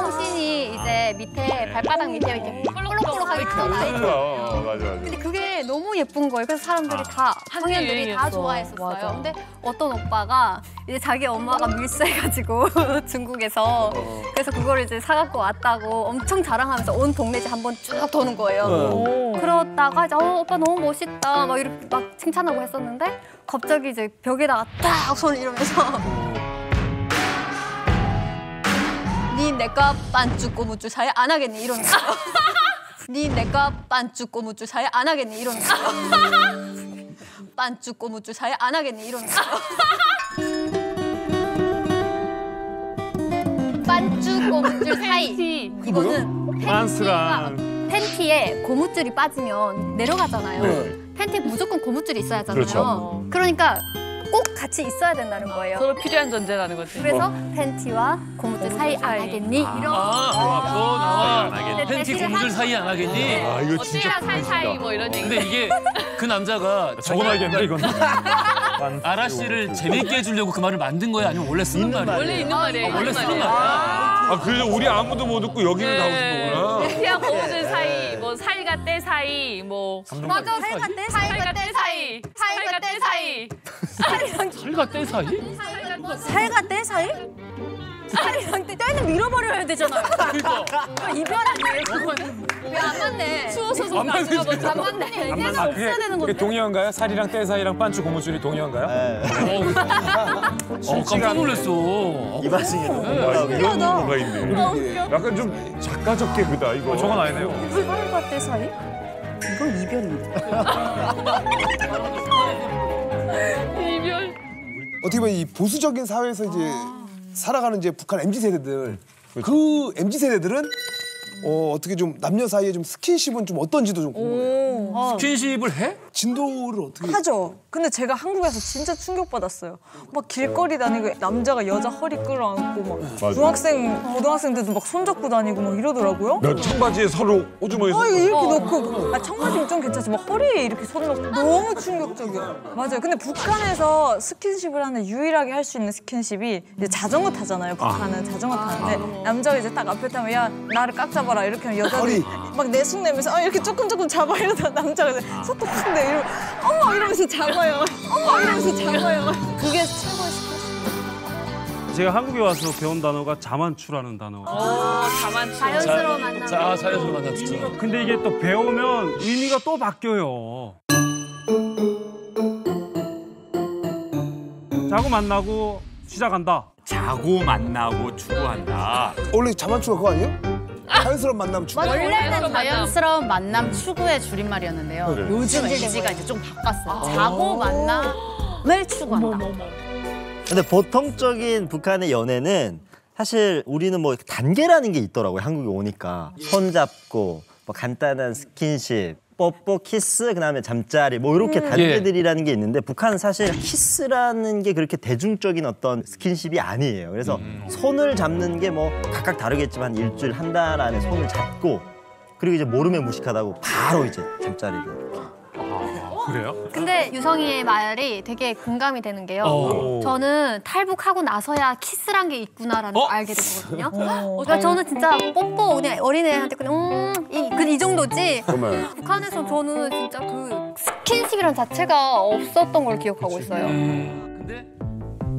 뽕신이 이제 밑에 발바닥 밑에 이렇게 볼록볼록하게 튀어나와 있거든요. 맞아. 근데 그게 너무 예쁜 거예요. 그래서 사람들이 다 청년들이 다 좋아했었어요. 맞아. 근데 어떤 오빠가 이제 자기 엄마가 밀수해가지고 중국에서 그래서 그거를 이제 사갖고 왔다고 엄청 자랑하면서 온 동네 이제 한번 쭉 도는 거예요. 그러다가 이제 오빠 너무 멋있다 막 이렇게 막 칭찬하고 했었는데 갑자기 이제 벽에다가 딱 손을 이러면서 니 내과 반쭈 꼬무쭈 잘 안 하겠니 이러는 거예요. 니 내과 반쭈 꼬무쭈 잘 안 하겠니 이러는 거예요. 반쭈 꼬무쭈 잘 안 하겠니 이러는 거예요. 반쭈 꼬무쭈 사이 이거는 팬티에 고무줄이 빠지면 내려가잖아요. 팬티에 무조건 고무줄이 있어야 하잖아요. 그렇죠. 그러니까 꼭 같이 있어야 된다는 거예요. 서로 필요한 존재라는 거지. 그래서 팬티와 고무줄 사이 안 하겠니? 이런 팬티 고무줄 사이 안 하겠니? 이거 진짜 사이 뭐 이런 얘기. 근데 이게 그 남자가 적어놔야겠네 이건. 아라 씨를 재밌게 해주려고 그 말을 만든 거야 아니면 원래 쓰는 말이야? 원래 있는 말이에요. 원래 쓰는 말이야. 그래서 우리 아무도 못 듣고 여기는 다 오신 거구나. 팬티와 고무줄 사이, 뭐 사이가 때 사이, 뭐 맞아 사이가 때 사이가 때 사이 사이가 때 사이 살과 때 사이? 살과 때 사이? 사이랑 때는 밀어버려야 되잖아요. 그러니까. 이별 아니에요? 그거는 왜 안 맞네? 추워서 안 맞네. 안 맞네. 때가 없어야 되는 건데. 그게 동의어인가요? 살이랑 때 사이랑 반쭈 고무줄이 동의어인가요? 깜짝 놀랐어. 이 맛이 이런 거가 있네. 약간 좀 작가적 개그다 이거. 적어놔야 돼요. 살과 때 사이? 이건 이별인데. 이별. 어떻게 보면 이 보수적인 사회에서 이제 살아가는 이제 북한 MZ 세대들 그 MZ 세대들은 어떻게 좀 남녀 사이에 좀 스킨십은 좀 어떤지도 좀 궁금해요. 스킨십을 해? 진도를 어떻게 하죠. 근데 제가 한국에서 진짜 충격받았어요. 막 길거리 다니고 남자가 여자 허리 끌어안고 막 맞아. 고등학생들도 막 손잡고 다니고 막 이러더라고요. 나 청바지에 서로 오줌을 이렇게 놓고 청바지는 좀 괜찮지 막 허리에 이렇게 손 놓고 너무 충격적이야. 맞아요. 근데 북한에서 스킨십을 하는 유일하게 할 수 있는 스킨십이 이제 자전거 타잖아요. 북한은 자전거 타는데 남자가 이제 딱 앞에 타면 야 나를 깍 잡아라 이렇게 하면 여자들이 막 내숭 내면서 이렇게 조금 잡아 이러다 남자가 손톱 탁 내 이러면 어머 이러면서 잡아요. 어머 이러면서 잡아요. 그게 최고의 스킨십. 제가 한국에 와서 배운 단어가 자만추라는 단어. 자만추. 자연스러운 만남. 자연스러운 만남. 근데 이게 또 배우면 의미가 또 바뀌어요. 자고 만나고 시작한다. 자고 만나고 추구한다. 원래 자만추가 그거 아니에요? 자연스러운 만남 추구. 원래는 자연스러운 만남 추구의 줄임말이었는데요. 그래. 요즘 MZ가 이제 좀 바꿨어요. 자고 만남을 추구한다. 근데 보통적인 북한의 연애는 사실 우리는 뭐 단계라는 게 있더라고요. 한국에 오니까 손잡고 뭐 간단한 스킨십, 뽀뽀, 키스, 그다음에 잠자리 뭐 이렇게 단계들이라는 게 있는데 북한은 사실 키스라는 게 그렇게 대중적인 어떤 스킨십이 아니에요. 그래서 손을 잡는 게 뭐 각각 다르겠지만 일주일 한 달 안에 손을 잡고 그리고 이제 모르면 무식하다고 바로 이제 잠자리를. 그래요? 근데 유성이의 말이 되게 공감이 되는 게요. 저는 탈북하고 나서야 키스란 게 있구나라는 걸 알게 되거든요. 그러니까 저는 진짜 뽀뽀 그냥 어린애한테 그냥 이 정도지. 정말. 북한에서 저는 진짜 그 스킨십이란 자체가 없었던 걸 기억하고 있어요. 근데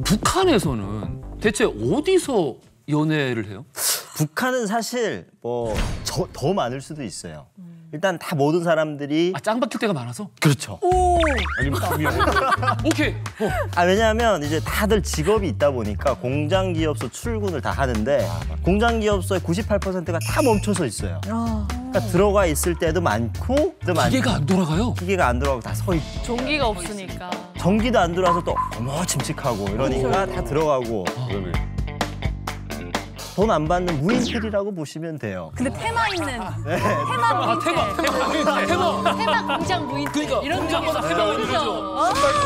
북한에서는 대체 어디서 연애를 해요? 북한은 사실 뭐 더 많을 수도 있어요. 일단 다 모든 사람들이 짱 박힐 때가 많아서? 그렇죠. 아니면 오케이. 왜냐하면 이제 다들 직업이 있다 보니까 공장 기업소 출근을 다 하는데 공장 기업소의 98%가 다 멈춰서 있어요. 그러니까 들어가 있을 때도 많고 기계가 안 돌아가요? 기계가 안 돌아가고 다 서 있고 전기가 없으니까. 전기도 안 들어와서 또 어머 침칙하고 이러니까 다 들어가고 돈 안 받는 무인텔이라고 보시면 돼요. 근데 테마 있는 네. 테마 공장 무인텔 이런 거보다 테마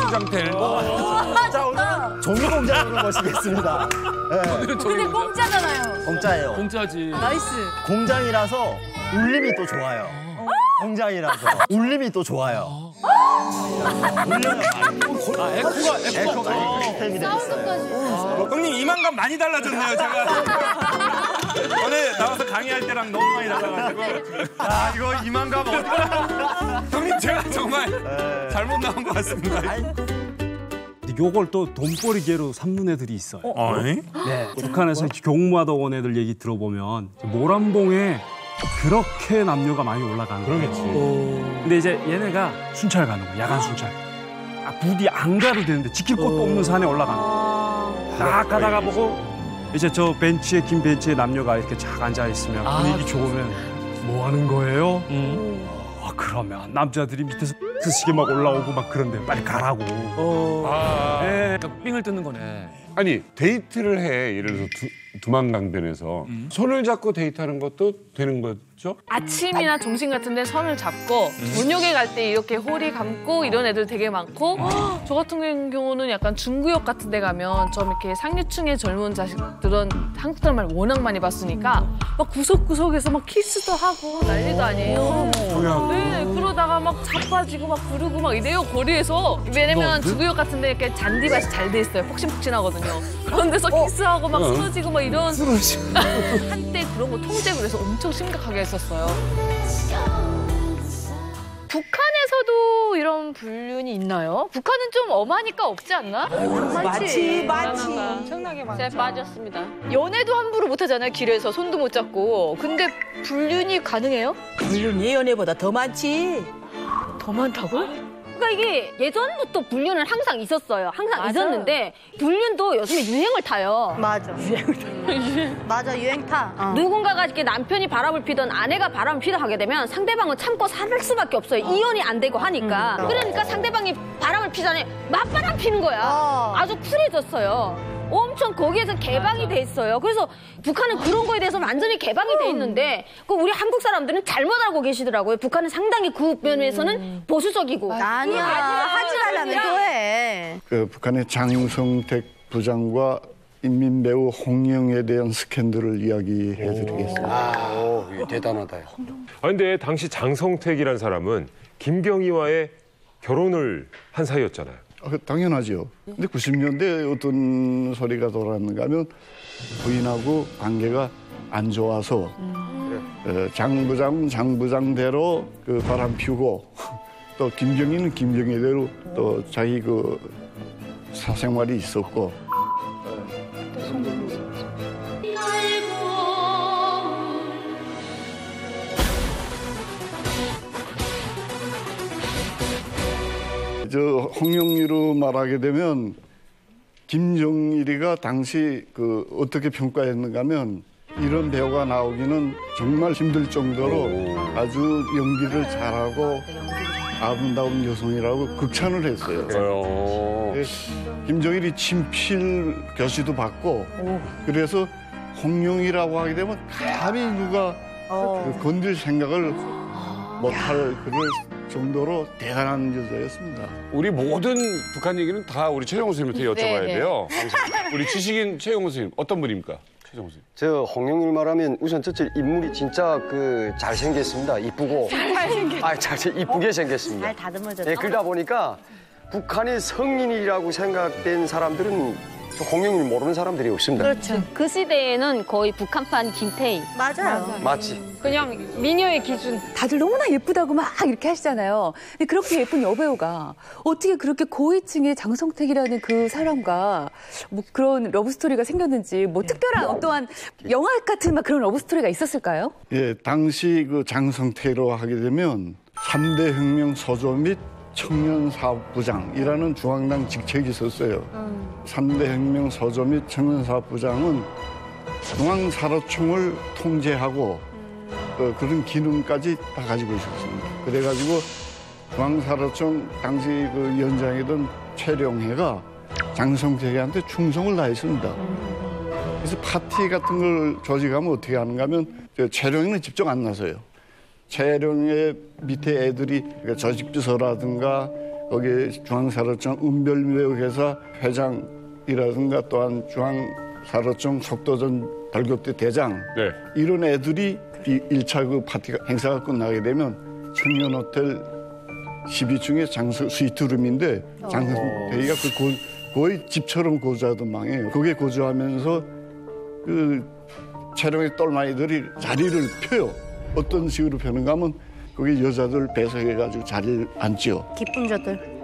공장텔. 자 오늘은 종이 공장으로 모시겠습니다. 근데 공짜잖아요. 공짜예요. 공짜지. 나이스. 공장이라서 울림이 또 좋아요. 공장이라서 울림이 또 좋아요. 에코가 시스템이 돼 있어요. 형님 이만감 많이 달라졌네요. 제가 전에 나와서 강의할 때랑 너무 많이 달라가지고 아 이거 이만감 어디가 형님 제가 정말 잘못 나온 것 같습니다. 요걸 또 돈벌이계로 삼는 애들이 있어요. 네? 북한에서 교무하다 온 애들 얘기 들어보면 모란봉에 그렇게 남녀가 많이 올라가는 거예요. 그러겠지. 근데 이제 얘네가 순찰 가는 거야, 야간 순찰. 부디 안 가도 되는데 지킬 곳도 없는 산에 올라가는 거야. 딱 가다가 보고 이제 저 벤치에 긴 벤치에 남녀가 이렇게 쫙 앉아 있으면 분위기 좋으면 뭐 하는 거예요? 그러면 남자들이 밑에서 드시게 막 올라오고 막 그런데 빨리 가라고. 그러니까 삥을 뜯는 거네. 아니 데이트를 해. 예를 들어서 두만강변에서 손을 잡고 데이트하는 것도 되는 거죠? 아침이나 점심 같은데 선을 잡고 저녁에 갈 때 이렇게 허리 감고 이런 애들 되게 많고 저 같은 경우는 약간 중구역 같은 데 가면 좀 이렇게 상류층의 젊은 자식들은 한국 사람을 워낙 많이 봤으니까 막 구석구석에서 막 키스도 하고 난리도 아니에요. 네, 그러다가 막 자빠지고 막 부르고 막 이래요 거리에서. 왜냐면 중구역 같은 데 이렇게 잔디밭이 잘 돼 있어요. 폭신폭신하거든요. 그런 데서 키스하고 막 쓰러지고 막 이런 한때 그런 거 통제를 해서 엄청 심각하게 했었어요. 북한에서도 이런 불륜이 있나요? 북한은 좀 엄하니까 없지 않나? 많지. 엄청나게 많죠. 제가 빠졌습니다. 연애도 함부로 못하잖아요. 길에서 손도 못 잡고. 근데 불륜이 가능해요? 불륜이 연애보다 더 많지. 더 많다고? 그러니까 이게 예전부터 불륜은 항상 있었어요. 항상 맞아. 있었는데 불륜도 요즘에 유행을 타요. 맞아. 맞아, 유행 타. 누군가가 이렇게 남편이 바람을 피던 아내가 바람을 피다 하게 되면 상대방은 참고 살 수밖에 없어요. 이혼이 안 되고 하니까. 그러니까 상대방이 바람을 피잖아요. 맞바람 피는 거야. 아주 쿨해졌어요. 엄청 거기에서 개방이 돼 있어요. 그래서 북한은 그런 거에 대해서 완전히 개방이 돼 있는데 우리 한국 사람들은 잘못 알고 계시더라고요. 북한은 상당히 그 면에서는 보수적이고. 아니야. 하지 말라면 또 해. 그 북한의 장성택 부장과 인민배우 홍영에 대한 스캔들을 이야기해드리겠습니다. 대단하다. 근데 당시 장성택이란 사람은 김경희와의 결혼을 한 사이였잖아요. 당연하죠. 근데 90년대에 어떤 소리가 돌았는가 하면 부인하고 관계가 안 좋아서 장 부장대로 그 바람 피우고 또 김경희는 김경희대로 또 자기 그 사생활이 있었고. 저 홍영리로 말하게 되면 김정일이가 당시 그 어떻게 평가했는가 하면 이런 배우가 나오기는 정말 힘들 정도로 아주 연기를 잘하고 아름다운 여성이라고 극찬을 했어요. 김정일이 친필 교시도 받고 그래서 홍룡이라고 하게 되면 감히 누가 그 건들 생각을 못할 그럴 정도로 대단한 여자였습니다. 우리 모든 북한 얘기는 다 우리 최정호 선생님한테 여쭤봐야 돼요. 우리 지식인 최정호 선생님 어떤 분입니까? 최정호 선생님. 저 홍영일 말하면 우선 첫째 인물이 진짜 그 잘생겼습니다. 이쁘고. 이쁘게 생겼습니다. 잘 다듬어졌어. 네, 그러다 보니까 북한의 성인이라고 생각된 사람들은 홍영일 모르는 사람들이 없습니다. 그렇죠. 그 시대에는 거의 북한판 김태희. 맞아요. 맞지. 그냥 미녀의 기준. 다들 너무나 예쁘다고 막 이렇게 하시잖아요. 근데 그렇게 예쁜 여배우가 어떻게 그렇게 고위층의 장성택이라는 그 사람과 뭐 그런 러브스토리가 생겼는지 뭐 특별한 어떠한 영화 같은 막 그런 러브스토리가 있었을까요? 예, 당시 그 장성태로 하게 되면 3대 혁명 서조 및 청년사업부장이라는 중앙당 직책이 있었어요. 3대 혁명 서조 및 청년사업부장은 중앙사로총을 통제하고 그런 기능까지 다 가지고 있었습니다. 그래가지고 중앙사로총 당시 그 위원장이던 최룡해가 장성택한테 충성을 다했습니다. 그래서 파티 같은 걸 조직하면 어떻게 하는가 하면 최룡해는 직접 안 나서요. 최룡의 밑에 애들이 그러니까 조직비서라든가 거기에 중앙사로총 은별무역회사 회장이라든가 또한 중앙사로총 속도전 달격대 대장 이런 애들이 이 1차 그 파티 행사가 끝나게 되면 청년호텔 12층의 스위트룸인데 장성택이가 거의 집처럼 거주하던 방이에요. 거기에 거주하면서 그 최룡의 똘마이들이 자리를 펴요. 어떤 식으로 펴는가 하면 거기 여자들 배석해가지고 자리를 앉지요. 기쁨자들.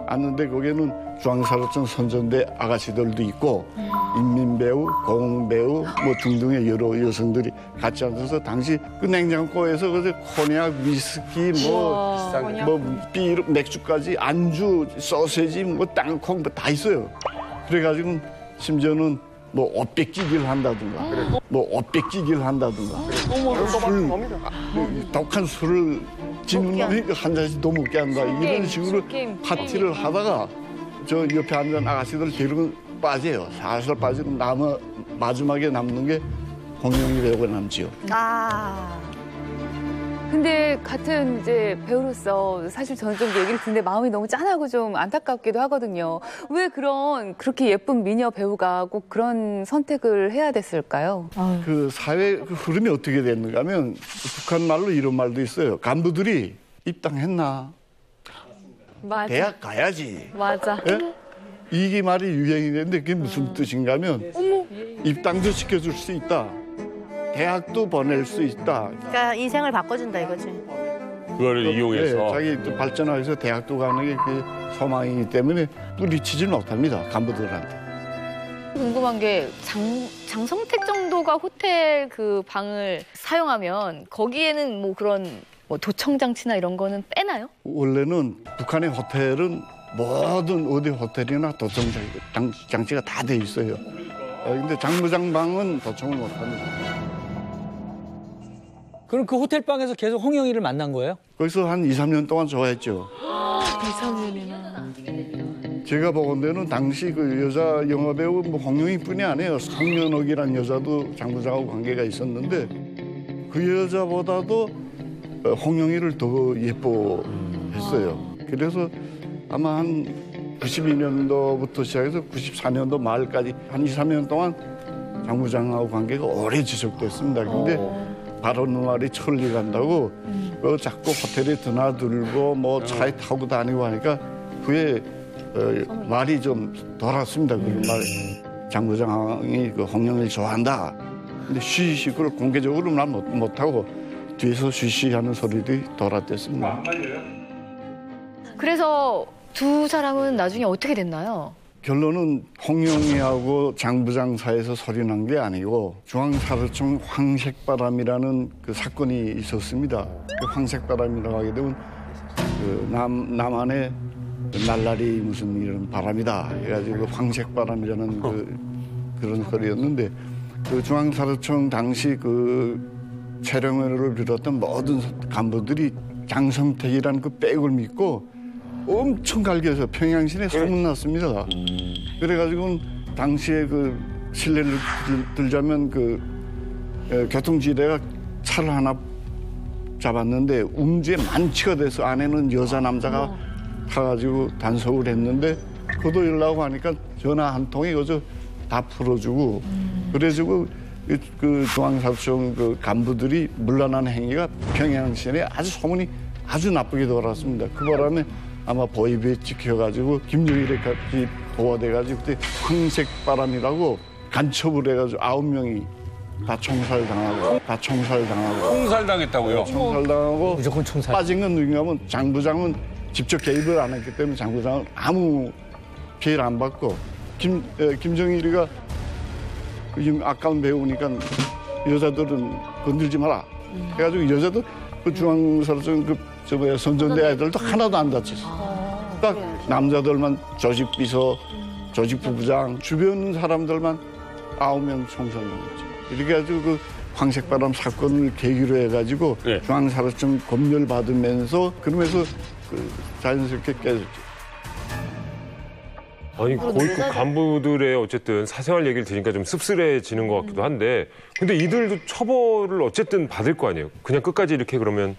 앉는데 거기에는 중앙사로총 선전대 아가씨들도 있고 인민배우, 공배우 뭐 등등의 여러 여성들이 같이 앉아서 당시 그 냉장고에서 그 코냑, 위스키, 비 맥주까지 안주, 소세지, 뭐 땅콩 다 있어요. 그래가지고 심지어는 뭐 옷뺏기기를 한다든가, 옷뺏기기를 한다든가, 독한 술을 지는 놈이 한 잔씩 더 먹게 한다. 이런 식으로 파티를 하다가 저 옆에 앉은 아가씨들 데리고 빠져요. 살살 빠지고 마지막에 남는 게 홍영희 배우가 남지요. 근데 같은 이제 배우로서 사실 저는 좀 얘기를 듣는데 마음이 너무 짠하고 좀 안타깝기도 하거든요. 왜 그렇게 예쁜 미녀 배우가 꼭 그런 선택을 해야 됐을까요? 그 사회 그 흐름이 어떻게 됐는가 하면 북한 말로 이런 말도 있어요. 간부들이 입당했나? 맞아. 대학 가야지. 맞아. 예? 이게 말이 유행이 됐는데 그게 무슨 뜻인가 하면 입당도 시켜줄 수 있다. 대학도 보낼 수 있다. 그러니까 인생을 바꿔준다 이거지. 그거를 이용해서. 자기 또 발전하면서 대학도 가는 게 그 소망이기 때문에 뿌리치질 못합니다. 간부들한테. 궁금한 게 장성택 정도가 호텔 그 방을 사용하면 거기에는 뭐 그런 뭐 도청 장치나 이런 거는 빼나요? 원래는 북한의 호텔은 모든 어디 호텔이나 도청 장치가 다 돼 있어요. 근데 장부장 방은 도청을 못합니다. 그럼 그 호텔방에서 계속 홍영희를 만난 거예요? 거기서 한 2, 3년 동안 좋아했죠. 2, 3년이나. 제가 보건대는 당시 그 여자 영화배우 뭐 홍영희뿐이 아니에요. 송년옥이라는 여자도 장부장하고 관계가 있었는데 그 여자보다도 홍영희를 더 예뻐했어요. 그래서 아마 한 92년도부터 시작해서 94년도 말까지 한 2, 3년 동안 장부장하고 관계가 오래 지속됐습니다. 근데 바로 누나리 천리 간다고 자꾸 호텔에 드나들고 뭐 차에 타고 다니고 하니까 그게 말이 좀 돌았습니다. 그런 말 장부장이 그 홍영희를 좋아한다. 근데 쉬쉬 그걸 공개적으로 난 못하고 뒤에서 쉬쉬하는 소리들이 돌았댔습니다. 그래서 두 사람은 나중에 어떻게 됐나요? 결론은 홍영희하고 장부장 사이에서 소리 난 게 아니고 중앙사로총 황색바람이라는 그 사건이 있었습니다. 그 황색바람이라고 하게 되면 그 남한의 날라리 무슨 이런 바람이다 해가지고 황색 바람이라는 그런 소리였는데 그 중앙사료청 당시 그 최령회를 비롯한 모든 간부들이 장성택이라는 그 백을 믿고 엄청 갈겨서 평양시내 소문났습니다. 그래가지고 당시에 그 실례를 들자면 그 교통지대가 차를 하나 잡았는데 음주에 만취가 돼서 안에는 여자 남자가 타가지고 단속을 했는데 그도 연락하고 하니까 전화 한 통에 그저 다 풀어주고 그래가지고 그 중앙사청 그 간부들이 물러난 행위가 평양시내 아주 소문이 아주 나쁘게 돌았습니다. 그 바람에 아마 보위부에 찍혀가지고 김정일에까지 보호돼가지고 그때 황색 바람이라고 간첩을 해가지고 9명이 다 총살당하고 총살당했다고요? 총살당하고 무조건 총살. 빠진 건 누군가면 장부장은 직접 개입을 안 했기 때문에 장부장은 아무 피해를 안 받고 김정일이가 지금 아까운 배우니까 여자들은 건들지 마라 해가지고 여자들 그 중앙사료청 선전대 아이들도 하나도 안 다쳤어. 딱 남자들만 조직비서, 조직부부장 주변 사람들만 9명 총살당했죠. 이렇게 해가지고 그 황색바람 사건을 계기로 해가지고 중앙사료청 검열 받으면서 그러면서 그 자연스럽게 깨졌죠. 아니 고위급 간부들의 어쨌든 사생활 얘기를 들으니까 좀 씁쓸해지는 것 같기도 한데 근데 이들도 처벌을 어쨌든 받을 거 아니에요. 그냥 끝까지 이렇게 그러면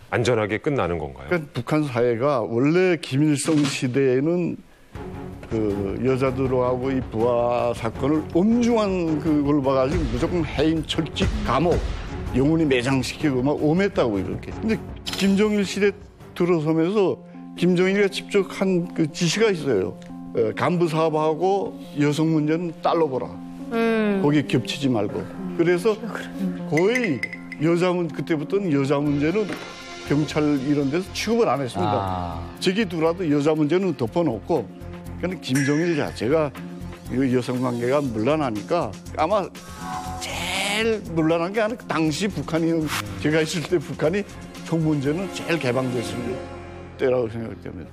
안전하게 끝나는 건가요? 그러니까 북한 사회가 원래 김일성 시대에는 그 여자들하고 이 부하 사건을 엄중한 그걸 봐가지고 무조건 해임, 철직, 감옥, 영원히 매장시키고 막 엄했다고 이렇게. 근데 김정일 시대 들어서면서 김정일이가 직접 한 그 지시가 있어요. 간부 사업하고 여성 문제는 딸로 보라. 거기 겹치지 말고. 그래서 거의 그때부터는 여자 문제는 경찰 이런 데서 취급을 안 했습니다. 저기더라도 여자 문제는 덮어놓고 그런데 김정일 자체가 여성 관계가 물러나니까 아마 제일 물러난 게 아니라 당시 북한이 제가 있을 때 북한이 총 문제는 제일 개방됐을 때라고 생각됩니다.